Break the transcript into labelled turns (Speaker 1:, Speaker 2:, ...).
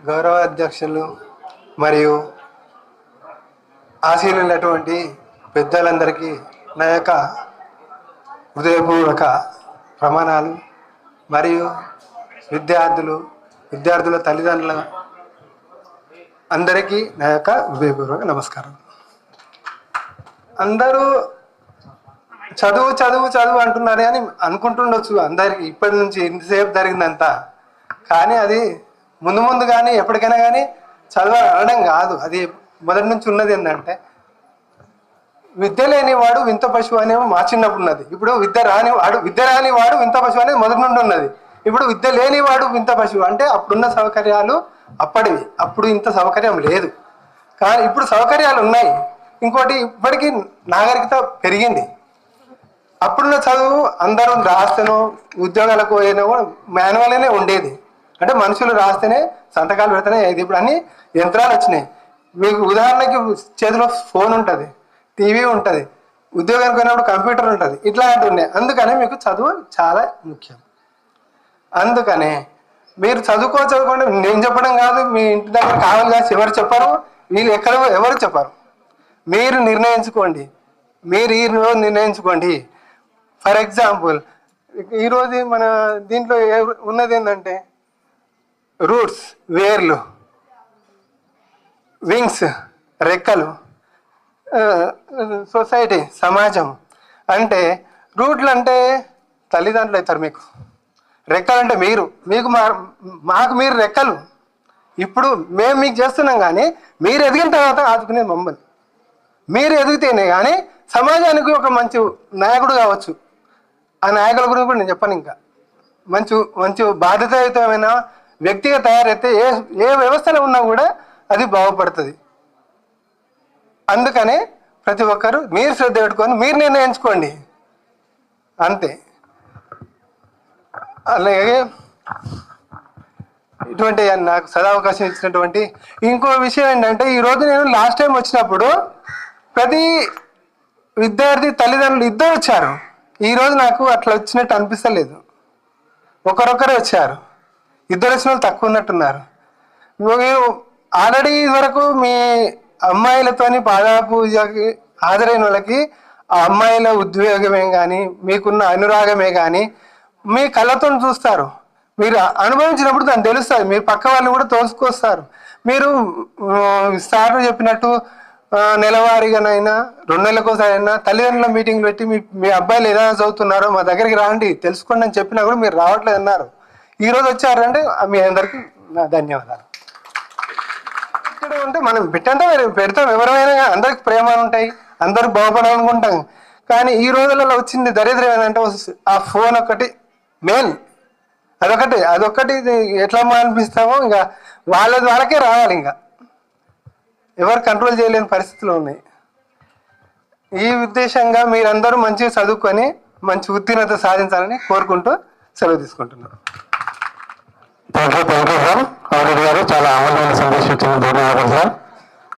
Speaker 1: గౌరవ అధ్యక్షులు మరియు ఆశీనులైనటువంటి పెద్దలందరికీ నా యొక్క హృదయపూర్వక ప్రమాణాలు మరియు విద్యార్థుల తల్లిదండ్రుల అందరికీ నా యొక్క హృదయపూర్వక నమస్కారం. అందరూ చదువు చదువు చదువు అంటున్నారే అని అనుకుంటుండొచ్చు అందరికి ఇప్పటి నుంచి ఇంతసేపు జరిగిందంతా. కానీ అది ముందు కానీ ఎప్పటికైనా కానీ చదువు అనడం కాదు. అది మొదటి నుంచి ఉన్నది ఏంటంటే విద్య లేనివాడు వింత పశువు అనేవి మా చిన్నప్పుడు ఉన్నది. ఇప్పుడు విద్య రానివాడు వింత పశువు అనేది మొదటి నుండి ఉన్నది. ఇప్పుడు విద్య లేనివాడు వింత పశువు అంటే అప్పుడున్న సౌకర్యాలు అప్పటివి. అప్పుడు ఇంత సౌకర్యం లేదు, కానీ ఇప్పుడు సౌకర్యాలు ఉన్నాయి. ఇంకోటి ఇప్పటికీ నాగరికత పెరిగింది. అప్పుడున్న చదువు అందరూ రాస్తేనో ఉద్యోగాలకు పోయినా మాన్యువల్గానే ఉండేది. అంటే మనుషులు రాస్తేనే సంతకాలు పెడితేనే అయ్యేది. ఇప్పుడు అన్ని యంత్రాలు వచ్చినాయి. మీకు ఉదాహరణకి చేతిలో ఫోన్ ఉంటుంది, టీవీ ఉంటుంది, ఉద్యోగానికి పోయినప్పుడు కంప్యూటర్ ఉంటుంది, ఇట్లాంటివి ఉన్నాయి. అందుకనే మీకు చదువు చాలా ముఖ్యం. అందుకనే మీరు చదువుకోండి. నేను చెప్పడం కాదు, మీ ఇంటి దగ్గర కావాలి కాదు, ఎవరు చెప్పరు, వీళ్ళు ఎవరు చెప్పరు. మీరు నిర్ణయించుకోండి. మీరు ఈరోజు నిర్ణయించుకోండి. ఫర్ ఎగ్జాంపుల్ ఈరోజు మన దీంట్లో ఉన్నది ఏంటంటే రూట్స్, వేర్లు, వింగ్స్, రెక్కలు, సొసైటీ, సమాజం. అంటే రూట్లు అంటే తల్లిదండ్రులు అవుతారు మీకు, రెక్కలు అంటే మాకు మీరు రెక్కలు. ఇప్పుడు మేము మీకు చేస్తున్నాం, కానీ మీరు ఎదిగిన తర్వాత ఆదుకునేది మమ్మల్ని. మీరు ఎదిగితేనే కానీ సమాజానికి ఒక మంచి నాయకుడు కావచ్చు. ఆ నాయకుల గురించి కూడా నేను చెప్పను. ఇంకా మంచి బాధ్యతాయుతమైన వ్యక్తిగా తయారైతే ఏ వ్యవస్థలో ఉన్నా కూడా అది బాగుపడుతుంది. అందుకనే ప్రతి ఒక్కరు మీరు శ్రద్ధ పెట్టుకొని మీరు నిర్ణయించుకోండి, అంతే. అలాగే ఇటువంటి నాకు సదావకాశం ఇచ్చినటువంటి ఇంకో విషయం ఏంటంటే, ఈరోజు నేను లాస్ట్ టైం వచ్చినప్పుడు ప్రతి విద్యార్థి తల్లిదండ్రులు ఇద్దరు వచ్చారు. ఈరోజు నాకు అట్లా వచ్చినట్టు అనిపిస్తలేదు. ఒకరొకరే వచ్చారు. ఇద్దరు వచ్చిన వాళ్ళు తక్కువ ఉన్నట్టున్నారు. ఆల్రెడీ ఇదివరకు మీ అమ్మాయిలతోని పాదపూజకి హాజరైన వాళ్ళకి ఆ అమ్మాయిల ఉద్వేగమే కానీ, మీకున్న అనురాగమే కానీ మీ కళ్ళతో చూస్తారు. మీరు అనుభవించినప్పుడు దాన్ని తెలుస్తుంది. మీరు పక్క వాళ్ళు కూడా తోసుకొస్తారు. మీరు సార్లు చెప్పినట్టు నెలవారీగానైనా 2 నెలలకోసారైనా తల్లిదండ్రుల మీటింగ్లు పెట్టి మీ అబ్బాయిలు ఎలా చదువుతున్నారో మా దగ్గరికి రాండి తెలుసుకోండి అని చెప్పినా కూడా మీరు రావట్లేదు అన్నారు. ఈరోజు వచ్చారంటే మీ అందరికీ నా ధన్యవాదాలు. ఇక్కడ ఉంటే మనం పెట్టంటే పెడతాం, ఎవరైనా అందరికి ప్రేమలు ఉంటాయి, అందరికి బాగుపడాలనుకుంటాం. కానీ ఈ రోజులలో వచ్చింది దరిద్రం ఏంటంటే ఆ ఫోన్ ఒకటి మెయిన్. అదొకటి ఎట్లా అనిపిస్తామో ఇంకా వాళ్ళకే రావాలి. ఇంకా ఎవరు కంట్రోల్ చేయలేని పరిస్థితులు ఉన్నాయి. ఈ ఉద్దేశంగా మీరందరూ మంచిగా చదువుకొని మంచి ఉత్తీర్ణత సాధించాలని కోరుకుంటూ సెలవు తీసుకుంటున్నాను.
Speaker 2: Thank you sir. ఆల్రెడీ గారు చాలా అమూల్యమైన సందేశం ఇచ్చిన ధన్యవాదాలు సార్.